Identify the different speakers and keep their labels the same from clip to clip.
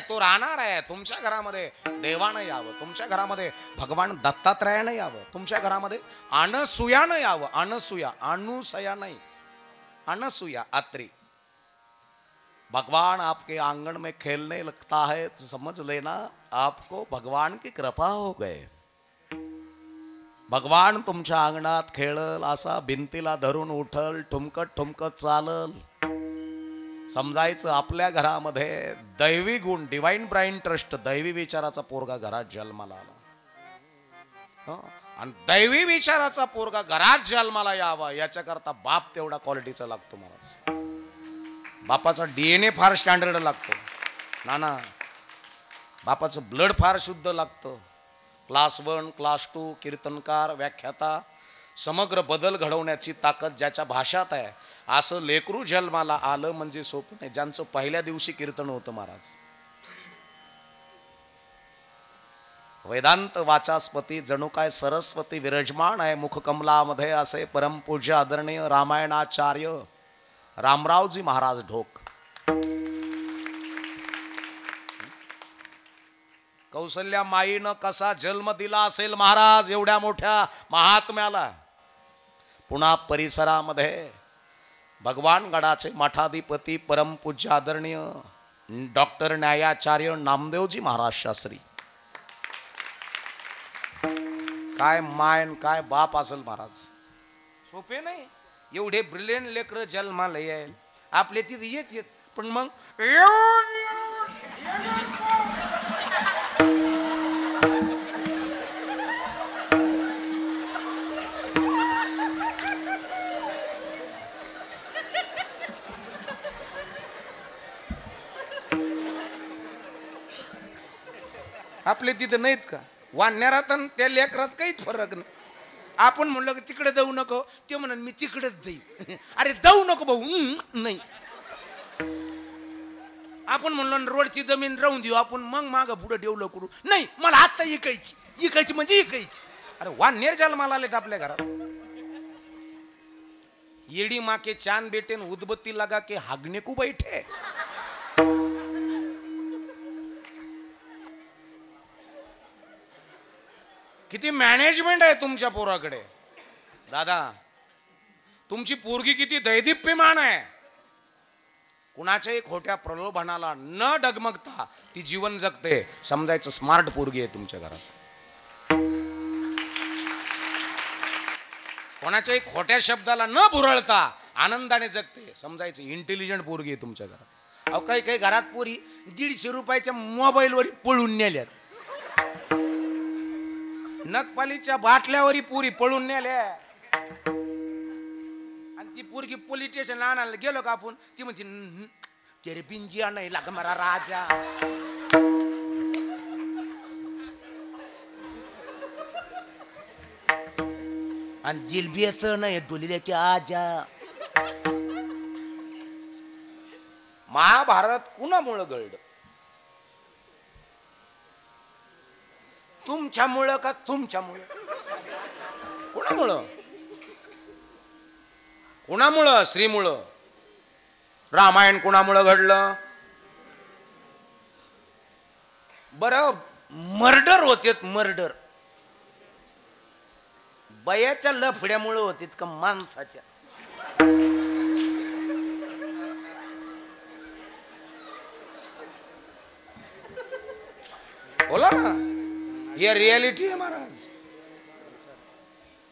Speaker 1: तो राहणार आहे तुमच्या घरामध्ये. देवानं यावं तुमच्या घरामध्ये, भगवान दत्तात्रयानं यावं तुमच्या घरामध्ये, अनसुयानं यावं. अनसुया, अनुसया नहीं, अनसुया अत्रि. भगवान आपके आंगन में खेलने लगता है तो समझ लेना आपको भगवान की कृपा हो गए. भगवान तुमच्या अंगणात खेळल, असा भिंतीला धरून उठल, ठुमकत ठुमकत चालल. समजायचं आपल्या घरामध्ये दैवी गुण, डिवाइन ब्राइन ट्रस्ट, दैवी विचाराचा पोरगा घरात जन्माला आला. आणि दैवी विचाराचा पोरगा घरात जन्माला यावा याच्याकरता बाप तेवढा क्वालिटीचा लागतो महाराज. बापाचा डीएनए फार स्टँडर्ड लागतो नाना. बापाचं ब्लड फार शुद्ध लागतं. क्लास 1, क्लास 2, कीर्तनकार, व्याख्याता, समग्र बदल घडवण्याची ताकद ज्याच्या भाषात आहे. असं लेकरू जन्माला आलं म्हणजे सोपं नाही. ज्यांचं पहिल्या दिवशी कीर्तन होतं महाराज. वेदांत वाचास्पती जणू काय सरस्वती विराजमान आहे मुखकमलामध्ये, असे परमपूज्य आदरणीय रामायणाचार्य रामरावजी महाराज ढोक. कौसल्या माईनं कसा जन्म दिला असेल महाराज एवढ्या मोठ्या महात्म्याला. पुन्हा परिसरामध्ये भगवान गडाचे मठाधिपती परमपूज्य आदरणीय डॉक्टर न्यायाचार्य नामदेवजी महाराज शास्त्री. काय मायन काय बाप असेल महाराज. सोपे नाही एवढे ब्रिलियंट लेकर जन्माला येईल. आपले तिथे येत पण मग आपले तिथे नाहीत का. वाढण्यारात आणि त्या लेकरात काहीच फरक नाही. आपण म्हणलं की तिकडे जाऊ नको, ते म्हणून मी तिकडेच जाईल. अरे जाऊ नको भाऊ, नाही. आपण म्हणलो रोडची जमीन राहून देऊ आपण, मग माग पुढे डेव्हलप करू. नाही मला आता इकायची, इकायची म्हणजे इकायची. अरे वाढणेर जन्माला आलेत आपल्या घरात. येडी माँ के चांद बेटे उदबत्ती लगा के हागने को बैठे. किती मॅनेजमेंट आहे तुमच्या पोराकडे. दादा तुमची पोरगी किती दैदिप्यमान आहे. कुणाच्याही खोट्या प्रलोभनाला न डगमगता ती जीवन जगते. समजायचं स्मार्ट पोरगी आहे तुमच्या घरात. कोणाच्याही खोट्या शब्दाला न भुरळता आनंदाने जगते. समजायचं इंटेलिजंट पोरगी आहे तुमच्या घरात. अहो काही काही घरात पोरी 150 रुपयाच्या मोबाईलवर पळून नेल्यात. नकपालीच्या बाटल्यावरी पुरी पळून नेल्या. आणि ती पोरगी पोलीस स्टेशन आणायला गेलो का आपण, ती म्हणते तेरे पिंजिया नाही लाग मारा राजा. आणि जिलबीच नाही डोलीले की आजा. महाभारत कुणामुळं घडलं. तुमच्यामुळं का तुमच्यामुळं. कुणामुळं कुणामुळं. श्रीमुळं. रामायण कुणामुळं घडलं. बरं मर्डर होतेत. मर्डर बयाच्या लफड्यामुळं होतेत का माणसाच्या. बोला ना. हे रियालिटी आहे महाराज.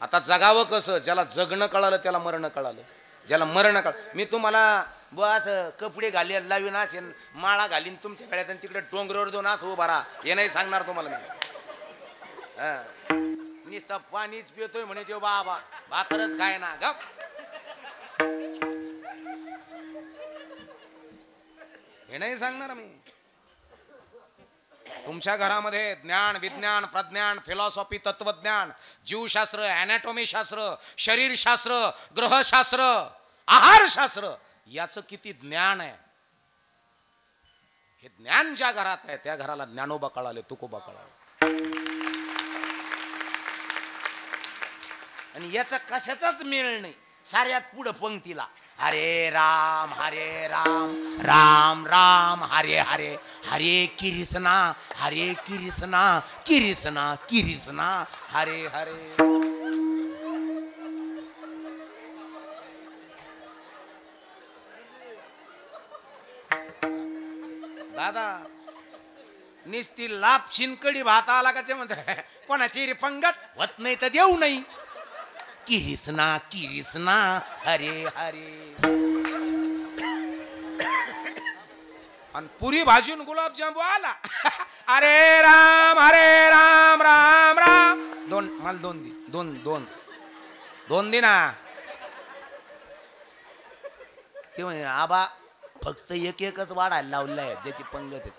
Speaker 1: आता जगावं कसं. ज्याला जगणं कळालं त्याला मरण कळालं. ज्याला मरण कळालं. मी तुम्हाला बस कपडे घाली लावीन असेल, माळा घालीन तुमच्या गळ्यात आणि तिकडे डोंगरावर 2 आस उभा राहा, हे नाही सांगणार तुम्हाला मी. नुसतं पाणीच पितोय म्हणे तो बाबा, भाकरच काय ना गप. हे नाही सांगणार मी. तुमच्या घरामध्ये ज्ञान, विज्ञान, प्रज्ञान, फिलॉसॉफी, तत्वज्ञान, जीवशास्त्र, अॅनाटॉमी शास्त्र, शरीरशास्त्र, ग्रहशास्त्र, आहारशास्त्र याचं किती ज्ञान आहे. हे ज्ञान ज्या घरात आहे त्या घराला ज्ञानोबा कळाले, तुकोबा कळाले. आणि याचा कशाचाच मेळ नाही. साऱ्यात पुढं पंक्तीला हरे राम राम राम हरे हरे, हरे कृष्णा कृष्णा कृष्णा हरे हरे. दादा निस्ती लाप शिनकडी भात आला का ते म्हणते कोणाची रे पंगत होत नाही तर देऊ नाही. कृष्णा हरे हरे. आणि पुरी भाजून गुलाबजामू आला हरे राम राम राम. दोन मला दोन दे, दोन दोन दोन दे ना. ते म्हणे आबा फक्त एक एकच वाढायला लावलेला आहे ज्याची पंगत आहे.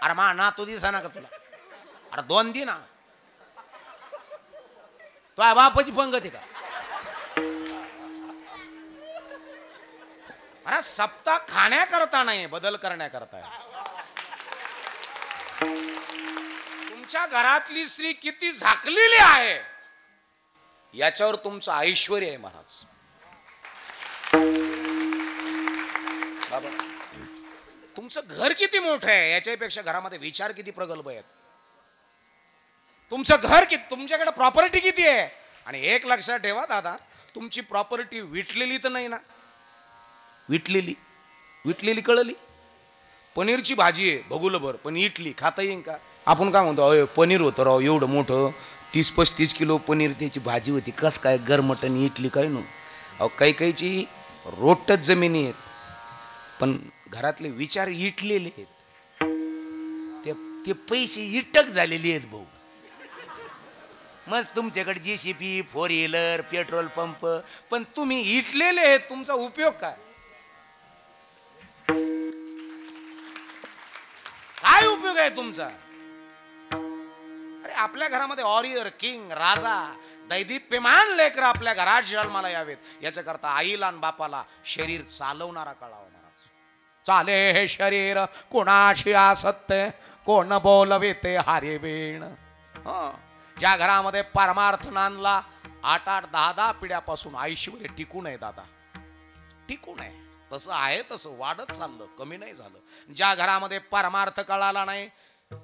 Speaker 1: अरे मा ना तो दिसा ना का तुला, अरे दोन दे ना. तो बापाची पंगत आहे का? अरे सप्ताह खाण्याकरता नाही, बदल करण्याकरता आहे. तुमच्या घरातली स्त्री किती झाकलेली आहे याच्यावर तुमचं ऐश्वर्य आहे महाराज. बाबा तुमचं घर किती मोठं आहे याच्यापेक्षा घरामध्ये विचार किती प्रगल्भ आहेत. तुमचं घर किती, तुमच्याकडे प्रॉपर्टी किती आहे. आणि एक लक्षात ठेवा दादा, तुमची प्रॉपर्टी विटलेली तर नाही ना. विटलेली कळली. पनीरची भाजी आहे भगुलभर, पण इटली खाता येईन का? आपण काय म्हणतो अय पनीर होतं राव एवढं मोठं 30-35 किलो पनीर, त्याची भाजी होती, कस काय गरमटन इटली काय नो. अहो काही काहीची रोटच जमिनी आहेत पण घरातले विचार इटलेले आहेत. ते पैसे इटक झालेले आहेत भाऊ. मग तुमच्याकडे JCB 4 व्हीलर पेट्रोल पंप, पण तुम्ही इटलेले आहेत. तुमचा उपयोग काय? काय उपयोग आहे तुमचा? अरे आपल्या घरामध्ये ऑरियर किंग राजा दैदिप्यमान लेकर आपल्या घरात जन्माला यावेत याच्याकरता आईला आणि बापाला शरीर चालवणारा कळावा महाराज. चाले हे शरीर कोणाशी असत्य, कोण बोलवे ते हारे बेण. ज्या घरामध्ये परमार्थ नांदला 8-8, 10-10 पिढ्यापासून ऐश्वर्य टिकून आहे दादा, टिकून आहे. तसं आहे तसं वाढत चाललं, कमी नाही झालं. ज्या घरामध्ये परमार्थ कळाला नाही,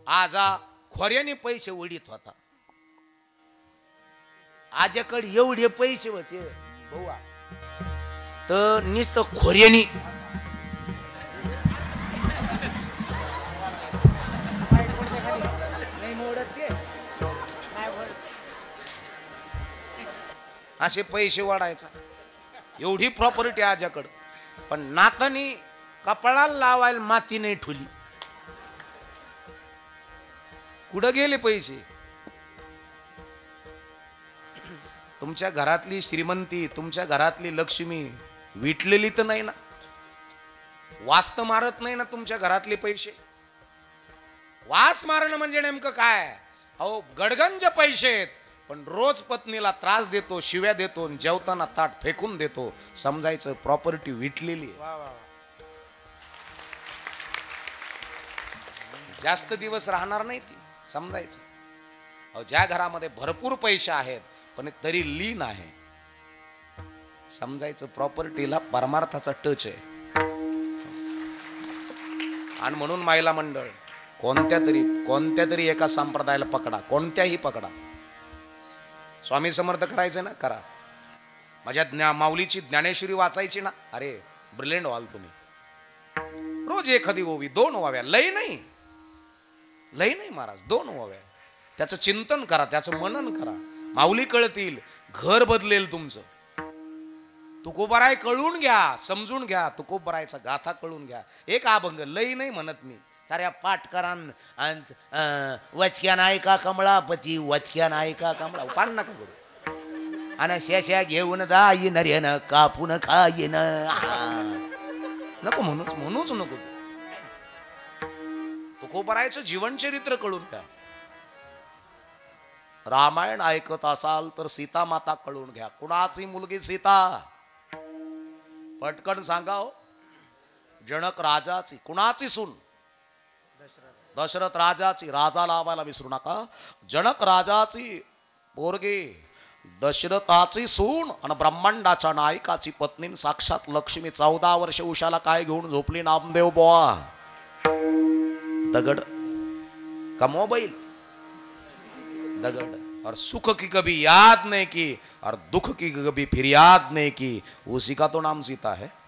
Speaker 1: आजा खोऱ्याने पैसे उडीत होता. आजाकडे एवढे पैसे होते भाऊ तर नुसतं खोऱ्यानी असे पैसे वाढायचा. एवढी प्रॉपर्टी आजाकडं, पण नातानी कपाळाला लावायला माती नाही ठुली. कुठं गेले पैसे? तुमच्या घरातली श्रीमंती, तुमच्या घरातली लक्ष्मी विटलेली तर नाही ना. वास्त मारत नाही ना तुमच्या घरातले पैसे. वास मारणं म्हणजे नेमकं काय? अहो गडगंज पैसे आहेत पण रोज पत्नीला त्रास देतो, शिव्या देतो, जेवताना ताट फेकून देतो. समजायचं प्रॉपर्टी विटलेली. जास्त दिवस राहणार नाही ती, समजायचं. अहो ज्या घरामध्ये भरपूर पैसे आहेत पण तरी लीन आहे, समजायचं प्रॉपर्टीला परमार्थाचा टच आहे. आणि म्हणून महिला मंडळ कोणत्या तरी एका संप्रदायाला पकडा, कोणत्याही पकडा. स्वामी समर्थ करायचं ना करा. माझ्या माऊलीची ज्ञानेश्वरी वाचायची ना, अरे ब्रिलियंट व्हाल तुम्ही. रोज एखादी ओवी, 2 ओव्या, लय नाही महाराज, 2 ओव्या. त्याचं चिंतन करा, त्याचं मनन करा. माऊली कळतील, घर बदलेल तुमचं. तुकोबाराय कळून घ्या, समजून घ्या. तुकोबारायचा गाथा कळून घ्या. एक अभंग, लय नाही म्हणत मी, साऱ्या पाटकरान वचक्या नायका कमळापती, वचक्या नायका कमळा पान नका करू. आणि शेष्या घेऊन दाईन रे न कापून खाईन. नको म्हणूच नको. तुकोबारायचं जीवनचरित्र कळून घ्या. रामायण ऐकत असाल तर सीता माता कळून घ्या. कुणाची मुलगी सीता? पटकन सांगा हो. जनक राजाची. कुणाची सून? दशरथ राजाची. राजा लावायला विसरू नका. जनक राजाची पोरगी दशरथाची सून आणि ब्रह्मांडाच्या नायकाची पत्नी साक्षात लक्ष्मी 14 वर्ष उशाला काय घेऊन झोपली नामदेव बोआ? दगड का मोबाइल? दगड। और सुख की कभी याद नहीं की और दुख की कभी फिर याद नहीं की, उसी का तो नाम सीता है।